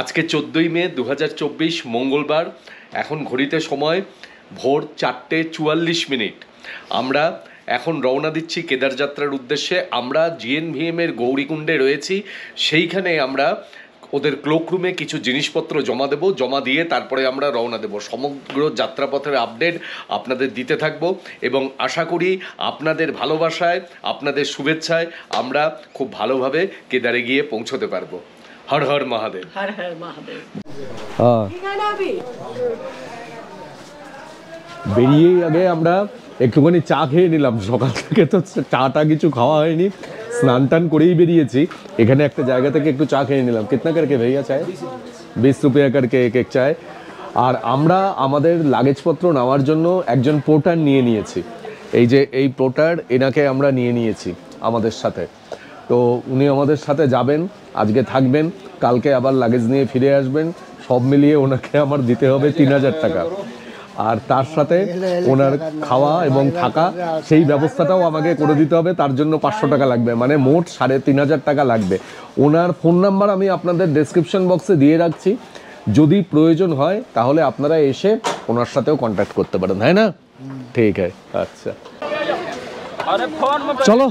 আজকে 14ই মে 2024 মঙ্গলবার। এখন ঘড়িতে সময় ভোর 4:44। আমরা এখন রওনা দিচ্ছি কেদারযাত্রার উদ্দেশ্যে। আমরা GNVM এর গৌরীকুণ্ডে রয়েছি। সেইখানে আমরা ওদের ক্লোকরুমে কিছু জিনিসপত্র জমা দেব, জমা দিয়ে তারপরে আমরা রওনা দেব। সমগ্র যাত্রাপথের আপডেট আপনাদের দিতে থাকব এবং আশা করি আপনাদের ভালোবাসায়, আপনাদের শুভেচ্ছায় আমরা খুব ভালোভাবে কেদারে গিয়ে পৌঁছতে পারবো। হর হর মহাদেব। हर हर महादेव। বেরিয়েই আগে আমরা একটুখানি চা খেয়ে নিলাম। সকাল থেকে তো চাটা কিছু খাওয়া হয়নি, স্নান টান করেই বেরিয়েছি। এখানে একটা জায়গা থেকে একটু চা খেয়ে নিলাম। কিতনা করকে ভাইয়া চায়? 20 রুপিয়া করকে এক এক চায়। আর আমরা আমাদের লাগেজপত্র নেওয়ার জন্য একজন পোর্টার নিয়ে নিয়েছি। এই যে এই পোর্টার, এনাকে আমরা নিয়ে নিয়েছি আমাদের সাথে। তো উনি আমাদের সাথে যাবেন, আজকে থাকবেন, কালকে আবার লাগেজ নিয়ে ফিরে আসবেন। সব মিলিয়ে ওনাকে আমার দিতে হবে 3000 টাকা। আর তার সাথে ওনার খাওয়া এবং থাকা সেই ব্যবস্থাটাও আমাকে করে দিতে হবে, তার জন্য 500 টাকা লাগবে, মানে মোট 3500 টাকা লাগবে। ওনার ফোন নাম্বার আমি আপনাদের ডেসক্রিপশন বক্সে দিয়ে রাখছি, যদি প্রয়োজন হয় তাহলে আপনারা এসে ওনার সাথেও কন্ট্যাক্ট করতে পারেন। হ্যাঁ না? ঠিক আছে, আচ্ছা চলো।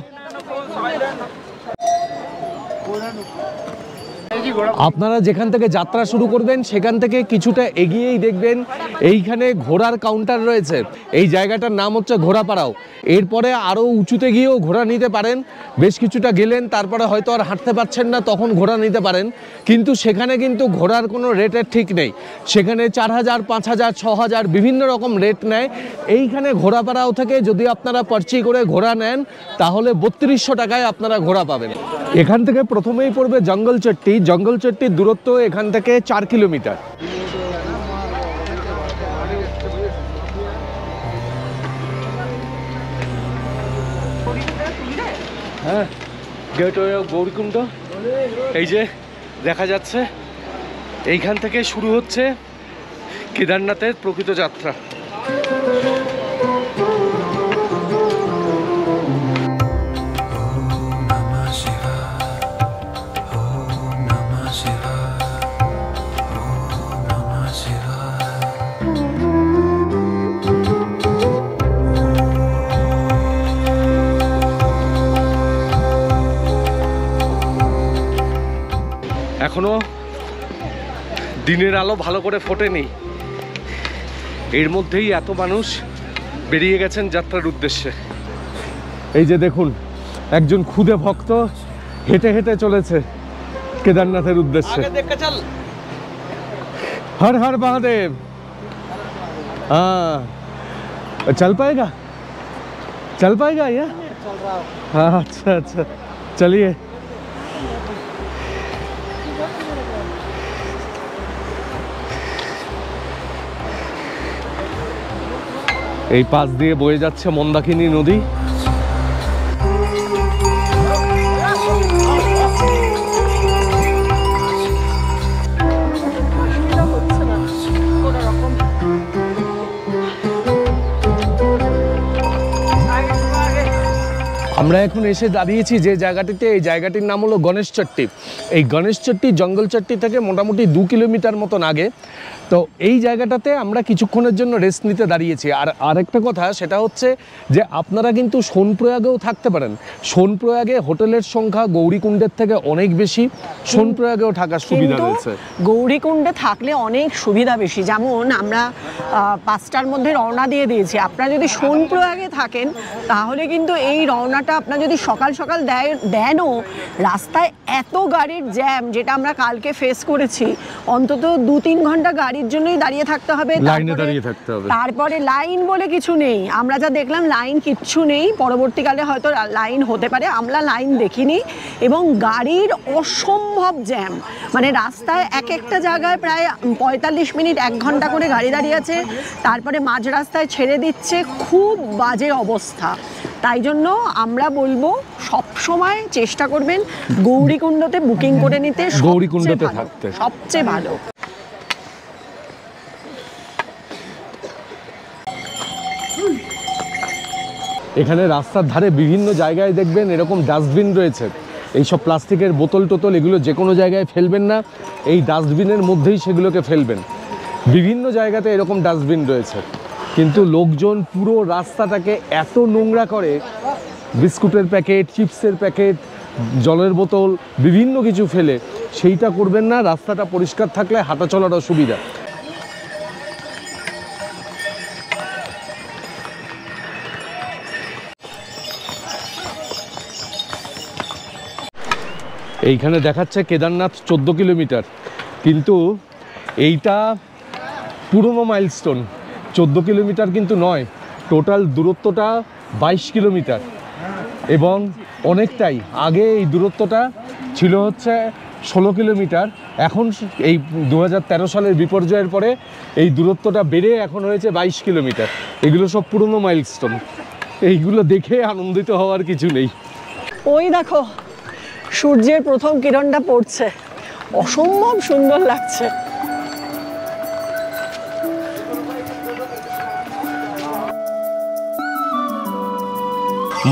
আপনারা যেখান থেকে যাত্রা শুরু করবেন সেখান থেকে কিছুটা এগিয়েই দেখবেন এইখানে ঘোড়ার কাউন্টার রয়েছে। এই জায়গাটার নাম হচ্ছে ঘোড়াপাড়াও। এরপরে আরও উঁচুতে গিয়েও ঘোড়া নিতে পারেন। বেশ কিছুটা গেলেন, তারপরে হয়তো আর হাঁটতে পারছেন না, তখন ঘোড়া নিতে পারেন। কিন্তু সেখানে কিন্তু ঘোড়ার কোনো রেটের ঠিক নেই। সেখানে 4000, 5000, 6000 বিভিন্ন রকম রেট নেয়। এইখানে ঘোড়াপাড়াও থেকে যদি আপনারা পার্চি করে ঘোড়া নেন তাহলে 3200 টাকায় আপনারা ঘোড়া পাবেন। এখান থেকে প্রথমেই পড়বে জঙ্গলচট্টি। জঙ্গলচট্টির দূরত্ব এখান থেকে 4 কিলোমিটার। হ্যাঁ, গেটওয়ে অফ গৌরীকুণ্ড এই যে দেখা যাচ্ছে। এইখান থেকে শুরু হচ্ছে কেদারনাথের প্রকৃত যাত্রা। এখনো দিনের আলো ভালো করে ফোটেনি, এর মধ্যেই এত মানুষ বেরিয়ে গেছেন যাত্রার উদ্দেশ্যে। এই যে দেখুন, একজন খুদে ভক্ত হেঁটে হেঁটে চলেছে কেদারনাথের উদ্দেশ্যে। হর হর মহাদেব। हाँ, चल पाएगा? चल पाएगा ये? हाँ, अच्छा अच्छा, चलिए। এই পাশ দিয়ে বয়ে যাচ্ছে মন্দাকিনী নদী। আমরা এখন এসে দাঁড়িয়েছি যে জায়গাটিতে, এই জায়গাটির নাম হলো গণেশচট্টি। এই গণেশচট্টি জঙ্গলচট্টি থেকে মোটামুটি 2 কিলোমিটার মতন আগে। তো এই জায়গাটাতে আমরা কিছুক্ষণের জন্য রেস্ট নিতে দাঁড়িয়েছি। আর আরেকটা কথা, সেটা হচ্ছে যে আপনারা কিন্তু সোনপ্রয়াগেও থাকতে পারেন। সোনপ্রয়াগে হোটেলের সংখ্যা গৌরীকুণ্ডের থেকে অনেক বেশি। সোনপ্রয়াগেও থাকার সুবিধা রয়েছে। গৌরীকুণ্ডে থাকলে অনেক সুবিধা বেশি। যেমন আমরা 5টার মধ্যে রওনা দিয়ে দিয়েছি। আপনারা যদি সোনপ্রয়াগে থাকেন তাহলে কিন্তু এই রওনাটা আপনার যদি সকাল সকাল দেনও, রাস্তায় এত গাড়ির জ্যাম, যেটা আমরা কালকে ফেস করেছি। অন্তত 2-3 ঘন্টা গাড়ির জন্যই দাঁড়িয়ে থাকতে হবে, লাইনে দাঁড়িয়ে থাকতে হবে। তারপরে লাইন বলে কিছু নেই। আমরা যা দেখলাম লাইন কিচ্ছু নেই। পরবর্তীকালে হয়তো লাইন হতে পারে, আমরা লাইন দেখিনি। এবং গাড়ির অসম্ভব জ্যাম, মানে রাস্তায় এক একটা জায়গায় প্রায় 45 মিনিট 1 ঘন্টা করে গাড়ি দাঁড়িয়ে আছে, তারপরে মাঝ রাস্তায় ছেড়ে দিচ্ছে। খুব বাজে অবস্থা। তাই জন্য আমরা বলবো সব সময় চেষ্টা করবেন গৌরীকুণ্ডতে বুকিং করে নিতে, গৌরীকুণ্ডতে থাকতে সবচেয়ে ভালো। এখানে রাস্তার ধারে বিভিন্ন জায়গায় দেখবেন এরকম ডাস্টবিন রয়েছে। এইসব প্লাস্টিকের বোতল টোতল এগুলো যে কোনো জায়গায় ফেলবেন না, এই ডাস্টবিনের মধ্যেই সেগুলোকে ফেলবেন। বিভিন্ন জায়গাতে এরকম ডাস্টবিন রয়েছে, কিন্তু লোকজন পুরো রাস্তাটাকে এত নোংরা করে, বিস্কুটের প্যাকেট, চিপসের প্যাকেট, জলের বোতল, বিভিন্ন কিছু ফেলে। সেইটা করবেন না, রাস্তাটা পরিষ্কার থাকলে হাঁটা চলার অসুবিধা। এইখানে দেখাচ্ছে কেদারনাথ 14 কিলোমিটার, কিন্তু এইটা পুরনো মাইলস্টোন। 14 কিলোমিটার কিন্তু নয়, টোটাল দূরত্বটা 22 কিলোমিটার, এবং অনেকটাই আগে এই দূরত্বটা ছিল হচ্ছে 16 কিলোমিটার। এখন এই 2013 সালের বিপর্যয়ের পরে এই দূরত্বটা বেড়ে এখন হয়েছে 22 কিলোমিটার। এগুলো সব পুরনো মাইলস্টোন, এইগুলো দেখে আনন্দিত হওয়ার কিছু নেই। ওই দেখো সূর্যের প্রথম কিরণটা পড়ছে, অসম্ভব সুন্দর লাগছে।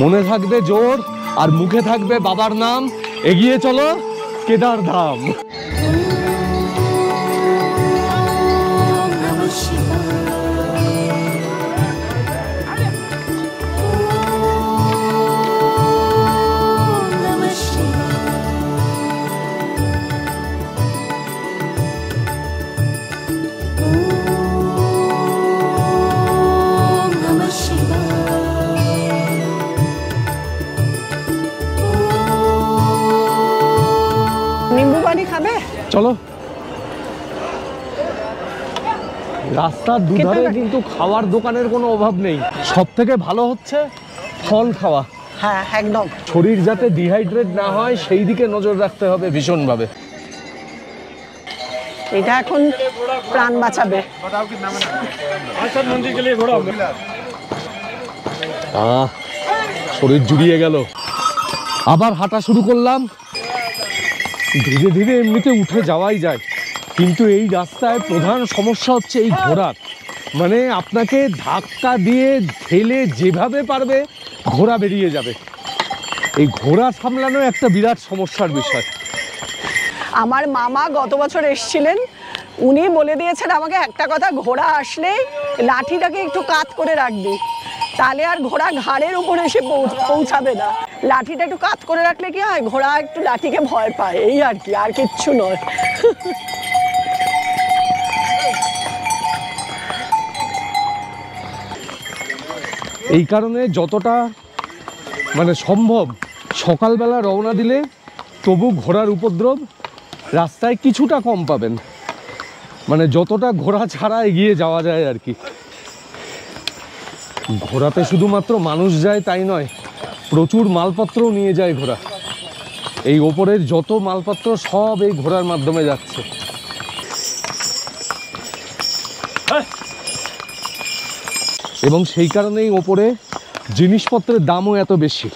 মনে থাকবে জোর আর মুখে থাকবে বাবার নাম, এগিয়ে চলো কেদার ধাম। চলো, রাস্তার দুধারে কিন্তু খাওয়ার দোকানের কোনো অভাব নেই। সব থেকে ভালো হচ্ছে ফল খাওয়া। হ্যাঁ একদম, শরীর যাতে ডিহাইড্রেট না হয় সেই দিকে নজর রাখতে হবে ভীষণভাবে। এটা এখন প্রাণ বাঁচাবে। শরীর জুড়িয়ে গেল, আবার হাঁটা শুরু করলাম। ধীরে ধীরে এমনিতে উঠে যাওয়াই যায়, কিন্তু এই রাস্তায় প্রধান সমস্যা হচ্ছে এই ঘোড়ার। মানে আপনাকে ধাক্কা দিয়ে ঠেলে যেভাবে পারবে ঘোড়া বেরিয়ে যাবে। এই ঘোড়া সামলানো একটা বিরাট সমস্যার বিষয়। আমার মামা গত বছর এসেছিলেন, উনি বলে দিয়েছেন আমাকে একটা কথা, ঘোড়া আসলে লাঠিটাকে একটু কাত করে রাখবি, তাহলে আর ঘোড়া ঘাড়ের উপরে এসে পৌঁছাবে না। লাঠিটা একটু কাত করে রাখলে কি হয়, ঘোড়া একটু লাঠিকে ভয় পায়, এই আর কি, আর কিচ্ছু নয়। এই কারণে যতটা মানে সম্ভব সকালবেলা রওনা দিলে তবু ঘোড়ার উপদ্রব রাস্তায় কিছুটা কম পাবেন। মানে যতটা ঘোড়া ছাড়া এগিয়ে যাওয়া যায় আর কি। ঘোড়াতে শুধুমাত্র মানুষ যায় তাই নয়, প্রচুর মালপত্রও নিয়ে যায় ঘোড়া। এই ওপরের যত মালপত্র সব এই ঘোড়ার মাধ্যমে যাচ্ছে। এবং সেই কারণেই ওপরে জিনিসপত্রের দামও এত বেশি।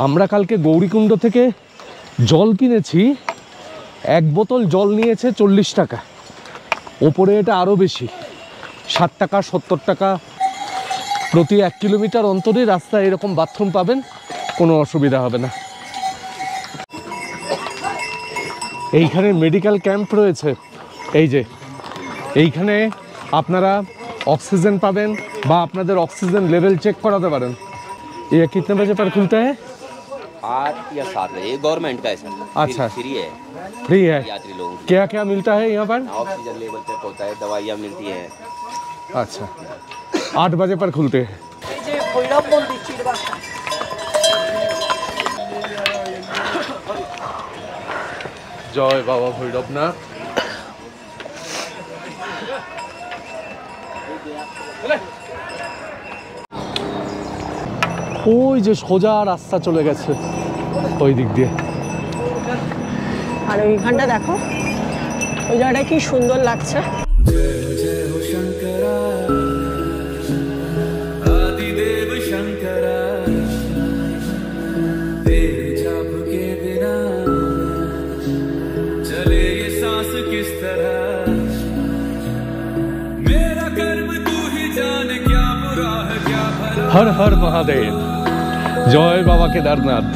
আমরা কালকে গৌরীকুণ্ড থেকে জল কিনেছি, এক বোতল জল নিয়েছে 40 টাকা, ওপরে এটা আরও বেশি, 60 টাকা 70 টাকা। প্রতি 1 কিলোমিটার অন্তরে রাস্তায় এরকম বাথরুম পাবেন, কোনো অসুবিধা হবে না। এইখানে মেডিকেল ক্যাম্প রয়েছে, এই যে এইখানে আপনারা অক্সিজেন পাবেন বা আপনাদের অক্সিজেন লেভেল চেক করাতে পারেন। ये कितने बजे पर खुलता है? 8 या 7 बजे। ये गवर्नमेंट का है सर। अच्छा, फ्री है। फ्री है। यात्री लोगों को क्या क्या मिलता है यहाँ पर? ऑक्सीजन लेवल चेक होता है, दवाइयाँ मिलती हैं। अच्छा, 8 बजे पर खुलते हैं। जय बाबा भैरवनाथ। ওই যে সোজা রাস্তা চলে গেছে ওই দিক দিয়ে। আর ওইখানটা দেখো, ওই জায়গাটা কি সুন্দর লাগছে। हर हर महादेव, जय बाबा केदारनाथ।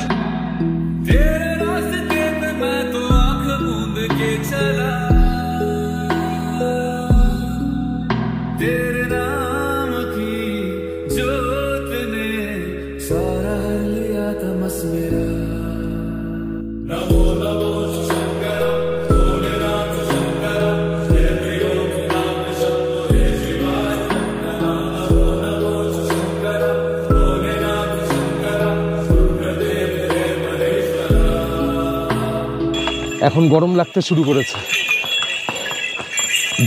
এখন গরম লাগতে শুরু করেছে,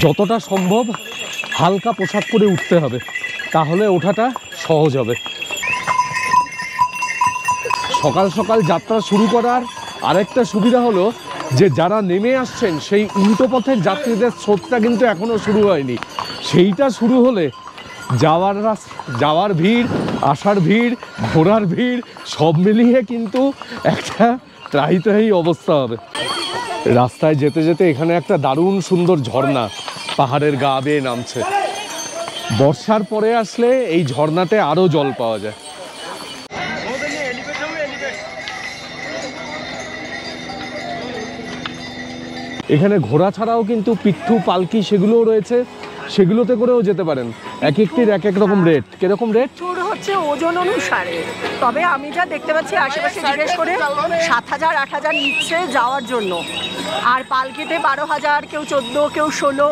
যতটা সম্ভব হালকা পোশাক পরে উঠতে হবে, তাহলে ওঠাটা সহজ হবে। সকাল সকাল যাত্রা শুরু করার আরেকটা সুবিধা হলো যে যারা নেমে আসছেন সেই উল্টো পথের যাত্রীদের স্রোতটা কিন্তু এখনও শুরু হয়নি। সেইটা শুরু হলে যাওয়ার ভিড়, আসার ভিড়, ঘোরার ভিড় সব মিলিয়ে কিন্তু একটা ত্রাহি অবস্থা হবে। রাস্তায় যেতে যেতে এখানে একটা দারুণ সুন্দর ঝর্ণা পাহাড়ের গা বেয়ে নামছে। বর্ষার পরে আসলে এই ঝর্ণাতে আরও জল পাওয়া যায়। এখানে ঘোড়া ছাড়াও কিন্তু পিঠু, পালকি সেগুলোও রয়েছে, সেগুলোতে করেও যেতে পারেন। এক একটির এক এক রকম রেট। কিরকম রেট? চুর হচ্ছে ওজন অনুসারে, তবে আমি যা দেখতে পাচ্ছি আশেপাশে জিজ্ঞেস করে 7,000 8,000 নিচ্ছে যাওয়ার জন্য, আর পালকিতে 12,000, কেউ 14, কেউ 16।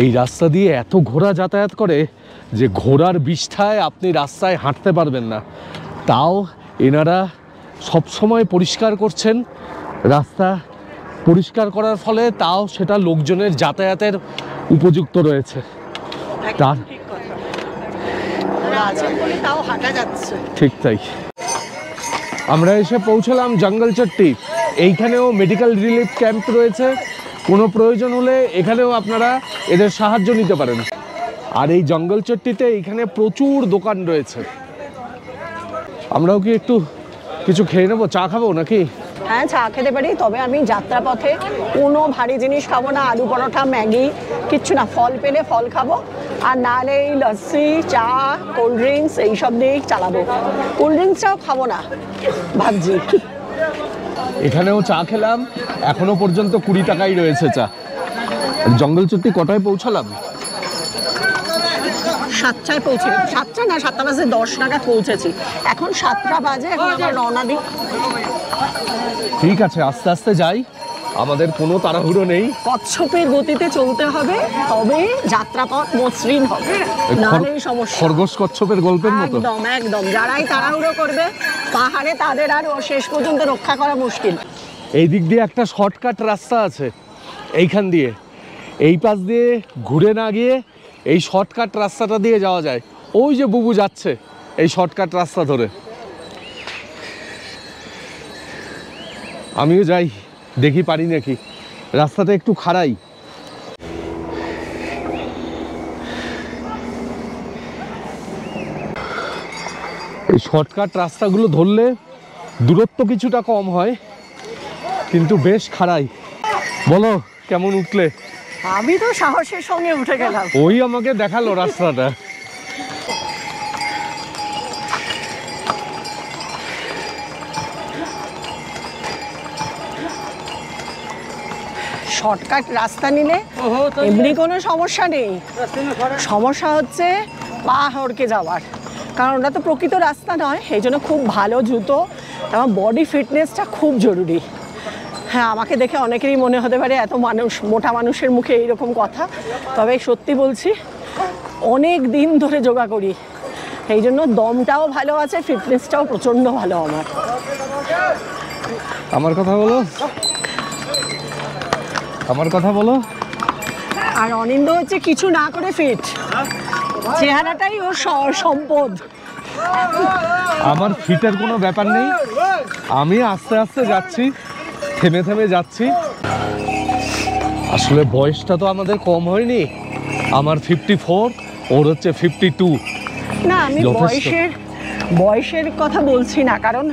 এই রাস্তা দিয়ে এত ঘোড়া যাতায়াত করে যে ঘোড়ার বিষ্ঠায় আপনি রাস্তায় হাঁটতে পারবেন না। তাও এনারা সবসময় পরিষ্কার করছেন, রাস্তা পরিষ্কার করার ফলে তাও সেটা লোকজনের যাতায়াতের উপযুক্ত রয়েছে। তার তাও হাঁটা যাচ্ছে। ঠিক তাই। আমরা এসে পৌঁছলাম জঙ্গল চট্টি। এইখানেও মেডিকেল রিলিফ ক্যাম্প রয়েছে, কোনো প্রয়োজন হলে এখানেও আপনারা এদের সাহায্য নিতে পারেন। আর এই জঙ্গল চট্টিতে এইখানে প্রচুর দোকান রয়েছে। আমরাও কি একটু কিছু খেয়ে নেবো? চা খাবো নাকি? হ্যাঁ, চা খেতে পারি, তবে আমি যাত্রাপথে কোনো ভারী জিনিস খাবো না। আলু পরোটা, ম্যাগি কিচ্ছু না। ফল পেলে ফল খাবো, আর নাহলে এই লস্যি, চা, কোল্ড ড্রিঙ্কস এইসব দিয়েই চালাবো। কোল্ড ড্রিঙ্কসটাও খাবো না ভাবছি। এখানেও চা খেলাম, এখনো পর্যন্ত 20 টাকাই রয়েছে চা। জঙ্গল চট্টি কটায় পৌঁছালাম? 7টায় পৌঁছে, 7টা না 7টা বাজে 10 নাগাদ পৌঁছেছি। এখন 7টা বাজে, এখন আমরা রওনা দিই। ঠিক আছে, আস্তে আস্তে যাই, আমাদের কোনো তাড়াহুড়ো নেই। কচ্ছপের গতিতে চলতে হবে, তবে যাত্রাপথ মসৃণ হবে, নাহলে সমস্যা। খরগোশ কচ্ছপের গল্পের মতো। একদম একদম। যারাই তাড়াহুড়ো করবে পাহাড়ে, তাদের আর শেষ পর্যন্ত রক্ষা করা মুশকিল। এই দিক দিয়ে একটা শর্টকাট রাস্তা আছে, এইখান দিয়ে এই পাশ দিয়ে ঘুরে না গিয়ে এই শর্টকাট রাস্তাটা দিয়ে যাওয়া যায়। ওই যে বুবু যাচ্ছে এই শর্টকাট রাস্তা ধরে। আমিও যাই, দেখি পারি নাকি। রাস্তাটা একটু খাড়াই। এই শর্টকাট রাস্তাগুলো ধরলে দূরত্ব কিছুটা কম হয়, কিন্তু বেশ খাড়াই। বলো কেমন উঠলে? আমি তো সাহসের সঙ্গে উঠে গেলাম। ওই আমাকে দেখালো রাস্তাটা। শর্টকাট রাস্তা নিলে এমনি কোনো সমস্যা নেই, সমস্যা হচ্ছে পা হড়কে যাওয়ার, কারণ ওটা তো প্রকৃত রাস্তা নয়। এই জন্য খুব ভালো জুতো এবং বডি ফিটনেসটা খুব জরুরি। হ্যাঁ, আমাকে দেখে অনেকেরই মনে হতে পারে এত মানুষ, মোটা মানুষের মুখে এইরকম কথা, তবে সত্যি বলছি অনেক দিন ধরে যোগা করি, এই জন্য দমটাও ভালো আছে, ফিটনেসটাও প্রচণ্ড ভালো আমার। আমার কথা বলো, আমার কথা বলো। আর অনিন্দ হচ্ছে কিছু না করে ফিট, চেহারাটাই ওর সম্পদ। আমার ফিটের কোনো ব্যাপার নেই, আমি আস্তে আস্তে যাচ্ছি, থেমে থেমে যাচ্ছি। আসলে বয়সটা তো আমাদের কম হয়নি, আমার 54, ওর হচ্ছে 52। না, আমি বয়সের কথা বলছি না, কারণ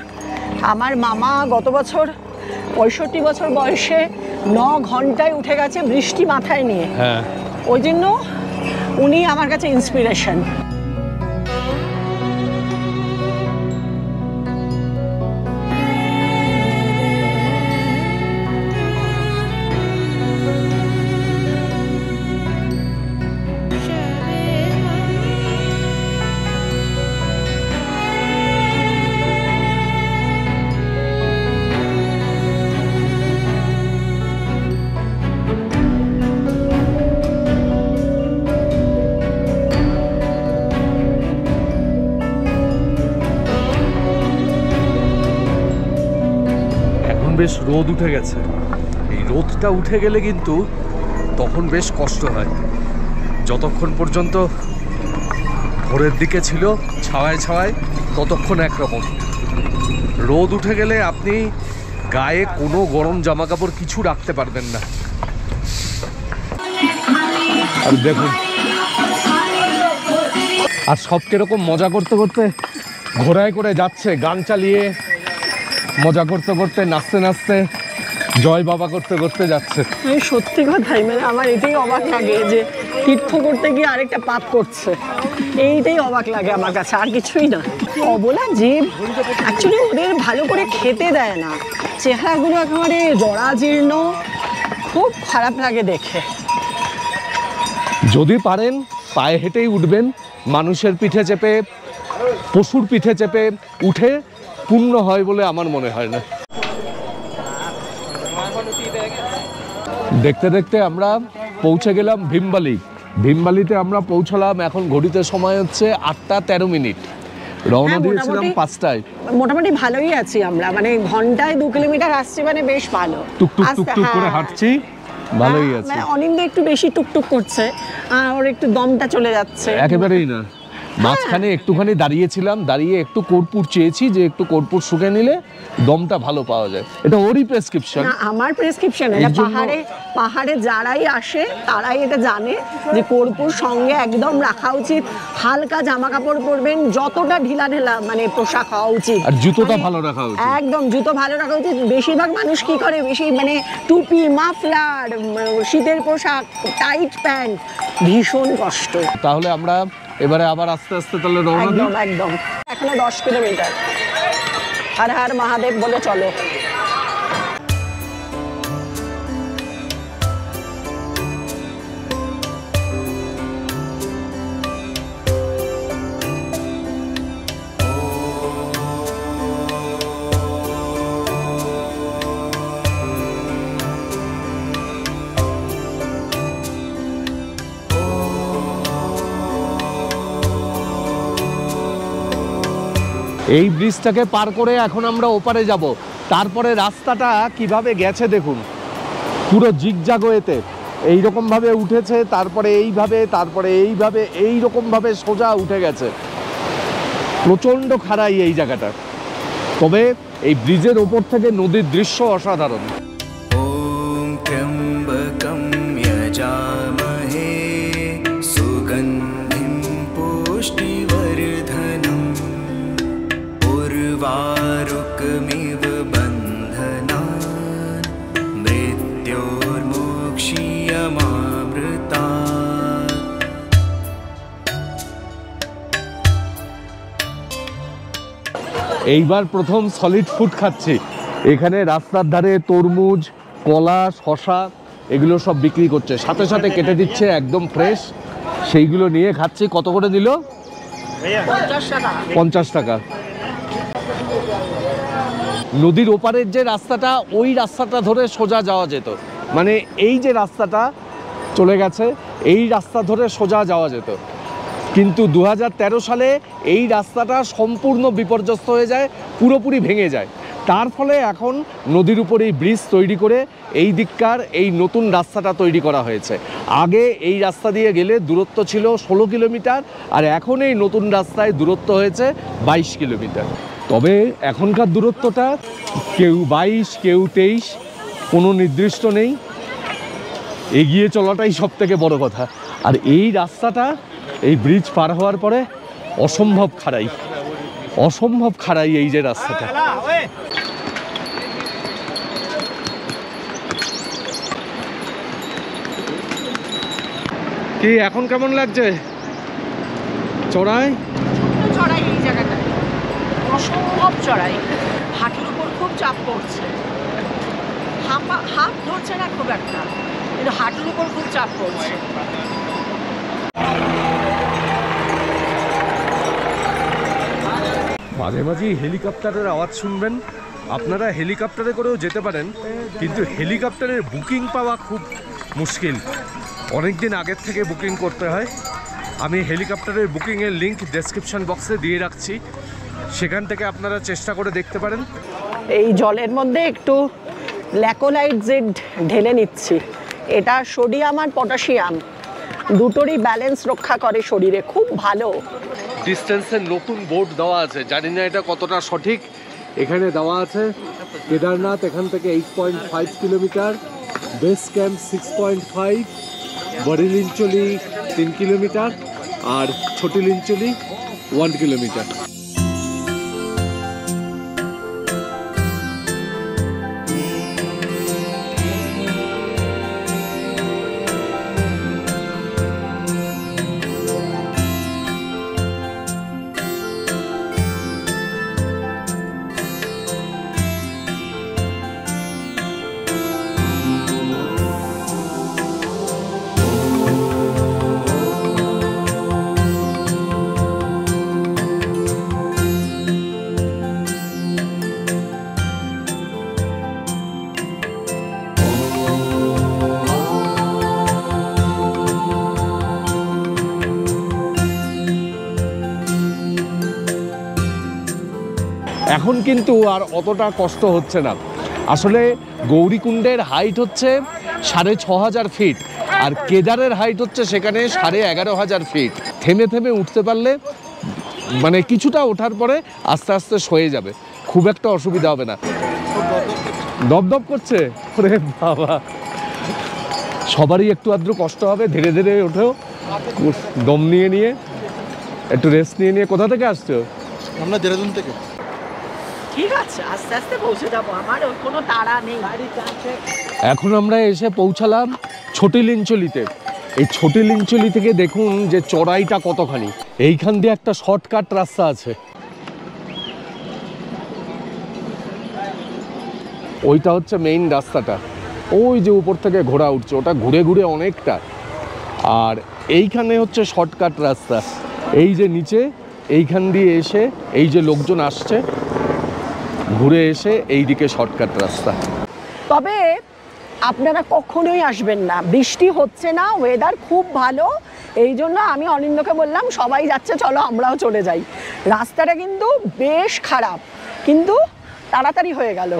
আমার মামা গত বছর 65 বছর বয়সে 9 ঘন্টায় উঠে গেছে বৃষ্টি মাথায় নিয়ে। হ্যাঁ, ওই জন্য উনি আমার কাছে ইন্সপিরেশন। বেশ রোদ উঠে গেছে। এই রোদটা উঠে গেলে কিন্তু তখন বেশ কষ্ট হয়। যতক্ষণ পর্যন্ত ভোরের দিকে ছিল ছাওয়ায় ছাওয়ায় ততক্ষণ একরকম, রোদ উঠে গেলে আপনি গায়ে কোনো গরম জামা কাপড় কিছু রাখতে পারবেন না। আর দেখুন, আর সব কিরকম মজা করতে করতে ঘোড়ায় করে যাচ্ছে, গান চালিয়ে মজা করতে করতে, নাচতে নাচতে, জয় বাবা করতে করতে যাচ্ছে। আমি সত্যি কথাই, মানে আমার এটাই অবাক লাগে যে তীর্থ করতে গিয়ে আরেকটা পাপ করছে, এইটাই অবাক লাগে আমার কাছে, আর কিছুই না। অবলা জীব, অ্যাকচুয়ালি ওদের ভালো করে খেতে দেয় না, চেহারাগুলো একেবারে জরাজীর্ণ, খুব খারাপ লাগে দেখে। যদি পারেন পায়ে হেঁটেই উঠবেন, মানুষের পিঠে চেপে, পশুর পিঠে চেপে উঠে পূর্ণ হয় বলে আমার মনে হয় না। দেখতে দেখতে আমরা পৌঁছে গেলাম ভীমবালি। ভীমবালিতে আমরা পৌঁছলাম, এখন ঘড়িতে সময় হচ্ছে 8:13। রওনা দিয়েছিলাম 5টায়। মোটামুটি ভালোই আছি আমরা, মানে ঘন্টায় 2 কিলোমিটার আসছি, মানে বেশ ভালো। টুকটুক টুকটুক করে হাঁটছি, ভালোই আছে। মানে অনিন্দ একটু বেশি টুকটুক করছে, ওর একটু দমটা চলে যাচ্ছে। একেবারেই না, মাঝখানে একটুখানি দাঁড়িয়েছিলাম, দাঁড়িয়ে একটু কর্পূর চেয়েছি যে একটু কর্পূর শুকে নিলে দমটা ভালো পাওয়া যায়। এটা ওরই প্রেসক্রিপশন, না আমার প্রেসক্রিপশন। এটা পাহাড়ে যারাই আসে তারাই এটা জানে যে কর্পূর সঙ্গে একদম রাখা উচিত। হালকা জামা কাপড় পরবেন, যতটা ঢিলা ঢেলা মানে পোশাক হওয়া উচিত, আর জুতোটা ভালো রাখা উচিত। একদম জুতো ভালো রাখা উচিত। বেশিরভাগ মানুষ কি করে, বেশি মানে টুপি, মাফলার, শীতের পোশাক, টাইট প্যান্ট, ভীষণ কষ্ট। তাহলে আমরা এবারে আবার আস্তে আস্তে তাহলে রওনা দিই। একদম একদম, এখনো 10 কিলোমিটার। হর হর মহাদেব বলে চলো। এই ব্রিজটাকে পার করে এখন আমরা ওপারে যাব। তারপরে রাস্তাটা কিভাবে গেছে দেখুন, পুরো জিগজাগ ওয়েতে এইরকম ভাবে উঠেছে, তারপরে এইভাবে, তারপরে এইভাবে, এইরকম ভাবে সোজা উঠে গেছে। প্রচণ্ড খাড়াই এই জায়গাটা, তবে এই ব্রিজের ওপর থেকে নদীর দৃশ্য অসাধারণ। ওম ত্র্যম্বকম যজামহে সুগন্ধিম পুষ্টিবর্ধনম উর্বারুকমিব বন্ধনান মৃত্যুর্মোক্ষীয়মামৃতাৎ। এইবার প্রথম সলিড ফুড খাচ্ছি। এখানে রাস্তার ধারে তরমুজ, কলা, শশা এগুলো সব বিক্রি করছে, সাথে সাথে কেটে দিচ্ছে একদম ফ্রেশ, সেইগুলো নিয়ে খাচ্ছি। কত করে দিল? 50 টাকা। নদীর ওপারের যে রাস্তাটা, ওই রাস্তাটা ধরে সোজা যাওয়া যেত, মানে এই যে রাস্তাটা চলে গেছে, এই রাস্তা ধরে সোজা যাওয়া যেত। কিন্তু 2013 সালে এই রাস্তাটা সম্পূর্ণ বিপর্যস্ত হয়ে যায়, পুরোপুরি ভেঙে যায়। তার ফলে এখন নদীর উপর এই ব্রিজ তৈরি করে এই দিককার এই নতুন রাস্তাটা তৈরি করা হয়েছে। আগে এই রাস্তা দিয়ে গেলে দূরত্ব ছিল 16 কিলোমিটার, আর এখন এই নতুন রাস্তায় দূরত্ব হয়েছে 22 কিলোমিটার। তবে এখনকার দূরত্বটা কেউ 22, কেউ 23, কোনো নির্দিষ্ট নেই। এগিয়ে চলাটাই সব থেকে বড় কথা। আর এই রাস্তাটা এই ব্রিজ পার হওয়ার পরে অসম্ভব খাড়াই, অসম্ভব খাড়াই এই যে রাস্তাটা। কি এখন কেমন লাগছে চড়াই? চড়াই এই জায়গাটা অসম্ভব চড়াই, হাঁটুর উপর খুব চাপ পড়ছে। হাত ধরছে না খুব একটা, কিন্তু হাঁটুর উপর খুব চাপ পড়ছে। মাঝে মাঝেই হেলিকপ্টারের আওয়াজ শুনবেন। আপনারা হেলিকপ্টারে করেও যেতে পারেন, কিন্তু হেলিকপ্টারের বুকিং পাওয়া খুব মুশকিল, অনেক দিন আগের থেকে বুকিং করতে হয়। আমি হেলিকপ্টারের বুকিংয়ের লিঙ্ক ডেসক্রিপশন বক্সে দিয়ে রাখছি, সেখান থেকে আপনারা চেষ্টা করে দেখতে পারেন। এই জলের মধ্যে একটু ল্যাকোলাইট জেড ঢেলে নিচ্ছি। এটা সোডিয়াম আর পটাশিয়াম দুটোরই ব্যালেন্স রক্ষা করে শরীরে, খুব ভালো। ডিস্টেন্সের নতুন বোর্ড দেওয়া আছে, জানি না এটা কতটা সঠিক। এখানে দেওয়া আছে কেদারনাথ এখান থেকে 8.5 কিলোমিটার, বেস ক্যাম্প 6.5, বড়ি লিঞ্চলি 3 কিলোমিটার আর ছোটি লিঞ্চলি 1 কিলোমিটার। এখন কিন্তু আর অতটা কষ্ট হচ্ছে না। আসলে গৌরীকুণ্ডের হাইট হচ্ছে 6,500 ফিট, আর কেদারের হাইট হচ্ছে সেখানে 11,500 ফিট। থেমে থেমে উঠতে পারলে মানে কিছুটা ওঠার পরে আস্তে আস্তে সয়ে যাবে, খুব একটা অসুবিধা হবে না। দপদপ করছে, ওরে বাবা, সবারই একটু আধটু কষ্ট হবে, ধীরে ধীরে ওঠো, দম নিয়ে নিয়ে একটু রেস্ট নিয়ে নিয়ে। কোথা থেকে আসছো? আমরা দেরাদুন থেকে। ঠিক আছে, আস্তে আস্তে পৌঁছে যাবো, আমার ওর কোনো তাড়া নেই। এখন আমরা এসে পৌঁছালাম ছোটি লিঞ্চলিতে। এই ছোটি লিঞ্চলি থেকে দেখুন যে চড়াইটা কতখানি। এইখান দিয়ে একটা শর্টকাট রাস্তা আছে, ওইটা হচ্ছে মেইন রাস্তাটা। ওই যে উপর থেকে ঘোড়া উঠছে, ওটা ঘুরে ঘুরে অনেকটা। আর এইখানে হচ্ছে শর্টকাট রাস্তা। এই যে নিচে এইখান দিয়ে এসে এই যে লোকজন আসছে, ঘুরে এসে এই দিকে শর্টকাট রাস্তা। তবে আপনারা কখনোই আসবেন না, বৃষ্টি হচ্ছে না, ওয়েদার খুব ভালো। এই জন্য আমি অনিন্দকে বললাম সবাই যাচ্ছে চলো আমরাও চলে যাই। রাস্তাটা কিন্তু বেশ খারাপ, কিন্তু তাড়াতাড়ি হয়ে গেল।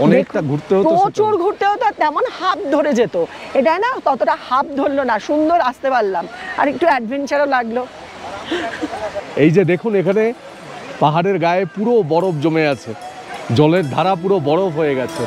অনেকটা ঘুরতে হতো, প্রচুর ঘুরতে হতো, তেমন হাফ ধরে যেত। এটা না ততটা হাফ ধরলো না, সুন্দর আসতে পারলাম, আর একটু অ্যাডভেঞ্চারও লাগলো। এই যে দেখুন এখানে পাহাড়ের গায়ে পুরো বরফ জমে আছে, জলের ধারা পুরো বরফ হয়ে গেছে।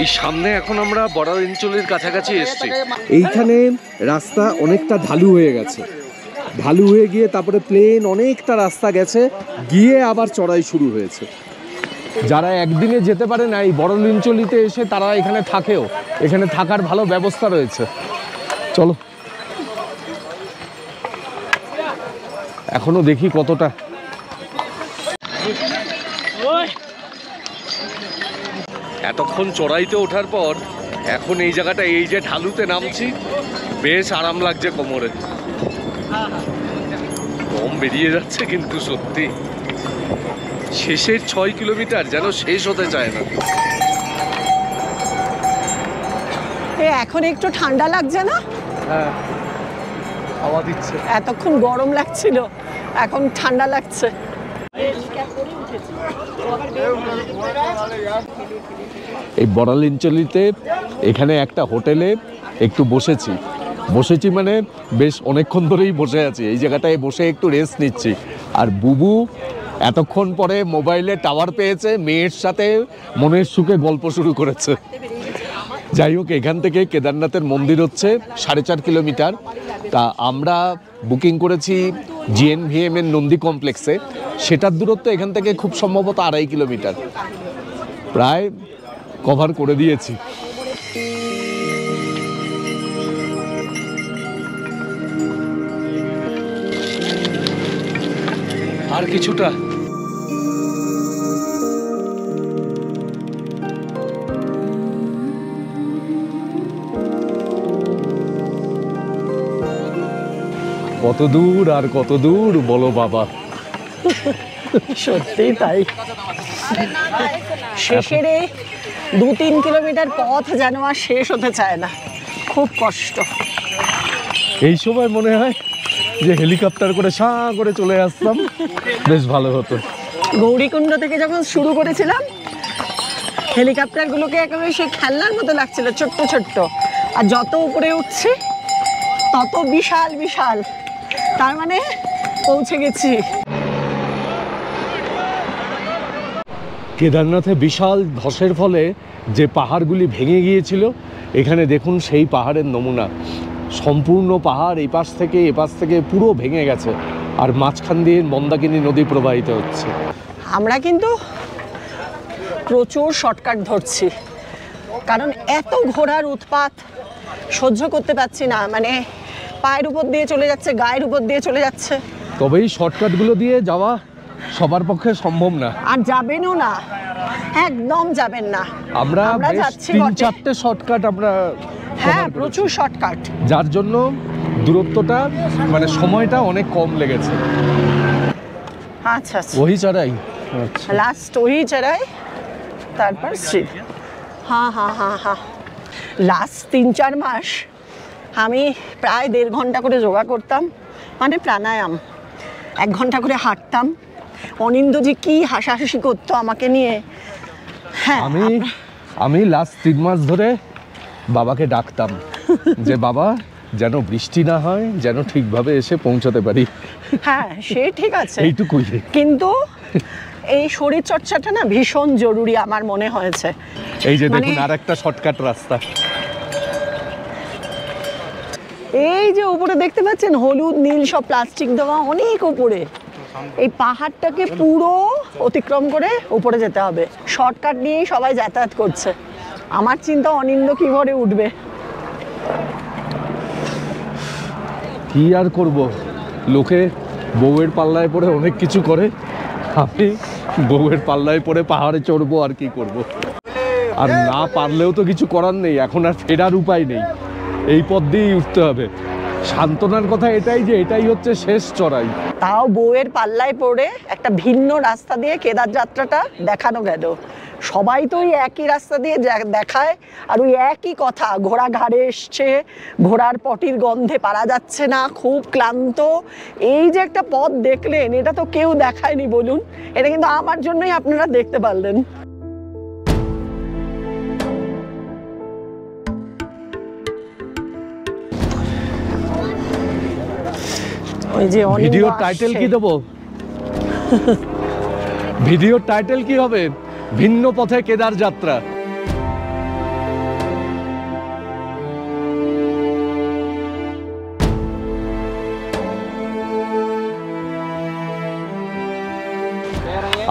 এই সামনে এখন আমরা বড় অঞ্চলের কাছাকাছি এসেছি। এইখানে রাস্তা অনেকটা ঢালু হয়ে গেছে, ঢালু হয়ে গিয়ে তারপরে প্লেন অনেকটা রাস্তা গেছে, গিয়ে আবার চড়াই শুরু হয়েছে। যারা একদিনে যেতে পারে না এই বড় লিঞ্চলিতে এসে তারা এখানে থাকেও, এখানে থাকার ভালো ব্যবস্থা রয়েছে। চলো এখনো দেখি কতটা। এতক্ষণ চড়াইতে ওঠার পর এখন এই জায়গাটা, এই যে ঢালুতে নামছি, বেশ আরাম লাগছে কোমরে, দম বেরিয়ে যাচ্ছে। কিন্তু সত্যি শেষের 6 কিলোমিটার যেন শেষ হতে চায় না। এখন একটু ঠান্ডা লাগছে না? হ্যাঁ, হাওয়া দিচ্ছে। এতক্ষণ গরম লাগছিল, এখন ঠান্ডা লাগছে। এই বড়ালিঞ্চলিতে এখানে একটা হোটেলে একটু বসেছি মানে বেশ অনেকক্ষণ ধরেই বসে আছি। এই জায়গাটায় বসে একটু রেস্ট নিচ্ছি। আর বুবু এতক্ষণ পরে মোবাইলে টাওয়ার পেয়েছে, মেয়ের সাথে মনের সুখে গল্প শুরু করেছে। যাই হোক, এখান থেকে কেদারনাথের মন্দির হচ্ছে 4.5 কিলোমিটার। তা আমরা বুকিং করেছি GNVM এর নন্দী কমপ্লেক্সে, সেটার দূরত্ব এখান থেকে খুব সম্ভবত 2.5 কিলোমিটার, প্রায় কভার করে দিয়েছি। আর কিছুটা। কত দূর আর কত দূর বলো বাবা। সত্যি তাই। শেষের 2-3 কিলোমিটার পথ যেন আর শেষ হতে চায় না, খুব কষ্ট। এই সময় মনে হয় যে হেলিকপ্টার করে সাঁ করে চলে আসতাম, বেশ ভালো হতো। গৌরীকুণ্ড থেকে যখন শুরু করেছিলাম হেলিকপ্টারগুলোকে একেবারে সে খেলনার মতো লাগছিল, ছোট্ট ছোট্ট, আর যত উপরে উঠছি তত বিশাল বিশাল। তার মানে পৌঁছে গেছি। কেদারনাথে বিশাল ধসের ফলে যে পাহাড়গুলি ভেঙে গিয়েছিল, এখানে দেখুন সেই পাহাড়ের নমুনা। সম্পূর্ণ পাহাড় এই পাশ থেকে এ পাশ থেকে পুরো ভেঙে গেছে, আর মাঝখান দিয়ে মন্দাকিনী নদী প্রবাহিত হচ্ছে। আমরা কিন্তু প্রচুর শর্টকাট ধরছি, কারণ এত ঘোড়ার উৎপাত সহ্য করতে পারছি না। মানে পায়ের উপর দিয়ে চলে যাচ্ছে, গায়ের উপর দিয়ে চলে যাচ্ছে। তবে এই শর্টকাটগুলো দিয়ে যাওয়া সবার পক্ষে সম্ভব না, আর যাবেনও না, একদম যাবেন না। আমরা যাচ্ছি 3-4টে শর্টকাট আমরা হ্যাঁ, প্রচুর শর্টকাট, যার জন্য দূরত্বটা মানে সময়টা অনেক কম লেগেছে। আচ্ছা আচ্ছা, ওই চড়াই লাস্ট ওই চড়াই, তারপর শ্রী। হ্যাঁ হ্যাঁ হ্যাঁ হ্যাঁ, লাস্ট 3-4 মাস আমি প্রায় 1.5 ঘন্টা করে যোগা করতাম, মানে প্রাণায়াম। 1 ঘন্টা করে হাঁটতাম। অনিন্দজি কি হাসাহাসি করতো আমাকে নিয়ে। হ্যাঁ, আমি লাস্ট 3 মাস ধরে বাবাকে ডাকতাম যে বাবা যেন বৃষ্টি না হয়, যেন ঠিকভাবে এসে পৌঁছাতে পারি। হ্যাঁ সে ঠিক আছে, এইটুকুই। কিন্তু এই শরীর চর্চাটা না ভীষণ জরুরি আমার মনে হয়েছে। এই যে দেখুন আর একটা শর্টকাট রাস্তা। এই যে উপরে দেখতে পাচ্ছেন হলুদ নীল সব প্লাস্টিক দেওয়া, অনেক উপরে। এই পাহাড়টাকে পুরো অতিক্রম করে উপরে যেতে হবে। শর্টকাট নিয়েই সবাই যাতায়াত করছে। আমার চিন্তা অনিন্দ কি করে উঠবে। কি আর করব, লোকে বউয়ের পাল্লায় পড়ে অনেক কিছু করে, আমি বউয়ের পাল্লায় পড়ে পাহাড়ে চড়বো আর কি করব। আর না পারলেও তো কিছু করার নেই, এখন আর ফেরার উপায় নেই, এই পথ দিয়েই উঠতে হবে। সান্ত্বনার কথা এটাই যে এটাই হচ্ছে শেষ চড়াই। তাও বউয়ের পাল্লায় পড়ে একটা ভিন্ন রাস্তা দিয়ে কেদার যাত্রাটা দেখানো গেল। সবাই তো ওই একই রাস্তা দিয়ে দেখায়, আর ওই একই কথা, ঘোড়া ঘাড়ে এসছে, ঘোড়ার পটির গন্ধে পারা যাচ্ছে না, খুব ক্লান্ত। এই যে একটা পথ দেখলেন, এটা তো কেউ দেখায়নি বলুন। এটা কিন্তু আমার জন্যই আপনারা দেখতে পারলেন। ভিডিওর টাইটেল কি দেবো? ভিডিওর টাইটেল কি হবে? ভিন্ন পথে কেদার যাত্রা।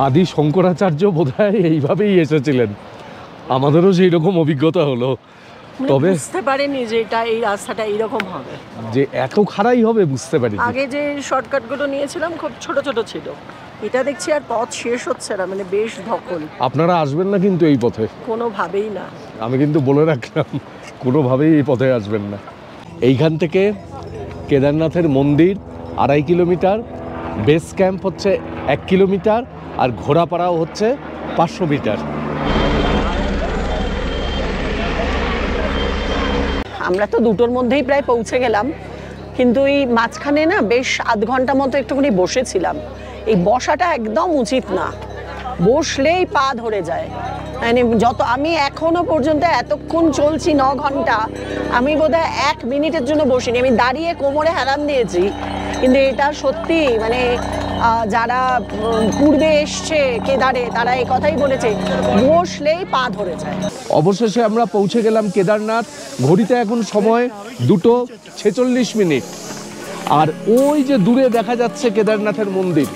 আদি শঙ্করাচার্য বোধহয় এইভাবেই এসেছিলেন, আমাদেরও সেই রকম অভিজ্ঞতা হলো। তবে বুঝতে পারেনি যে এটা এই রাস্তাটা এইরকম হবে, যে এত খাড়াই হবে বুঝতে পারি। আগে যে শর্টকাটগুলো নিয়েছিলাম খুব ছোট ছোট ছিল, এটা দেখছি আর পথ শেষ হচ্ছে না, মানে বেশ ধকল। আপনারা আসবেন না কিন্তু এই পথে, কোনোভাবেই না। আমি কিন্তু বলে রাখলাম, কোনোভাবেই এই পথে আসবেন না। এইখান থেকে কেদারনাথের মন্দির 2.5 কিলোমিটার, বেস ক্যাম্প হচ্ছে 1 কিলোমিটার, আর ঘোড়াপাড়াও হচ্ছে 500 মিটার। আমরা তো দুটোর মধ্যেই প্রায় পৌঁছে গেলাম, কিন্তু এই মাঝখানে না বেশ আধ ঘন্টা মতো একটুখানি বসেছিলাম। এই বসাটা একদম উচিত না, বসলেই পা ধরে যায়। মানে আমি এখনো পর্যন্ত এতক্ষণ চলছি 9 ঘন্টা, আমি বোধহয় 1 মিনিটের জন্য বসিনি। আমি দাঁড়িয়ে কোমরে হেলান দিয়েছি, কিন্তু এটা সত্যি মানে যারা পূর্বে এসছে কেদারে তারা এই কথাই বলেছে, বসলেই পা ধরে যায়। অবশেষে আমরা পৌঁছে গেলাম কেদারনাথ। ঘড়িতে এখন সময় 2:46। আর ওই যে দূরে দেখা যাচ্ছে কেদারনাথের মন্দির।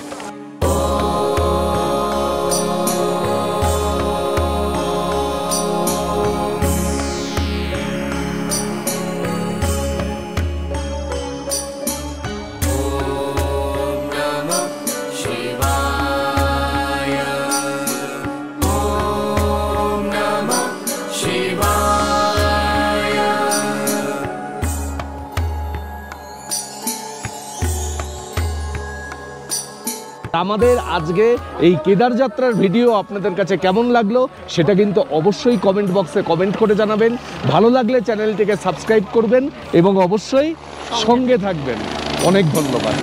আমাদের আজকে এই কেদার যাত্রার ভিডিও আপনাদের কাছে কেমন লাগলো সেটা কিন্তু অবশ্যই কমেন্ট বক্সে কমেন্ট করে জানাবেন। ভালো লাগলে চ্যানেলটিকে সাবস্ক্রাইব করবেন এবং অবশ্যই সঙ্গে থাকবেন। অনেক ধন্যবাদ।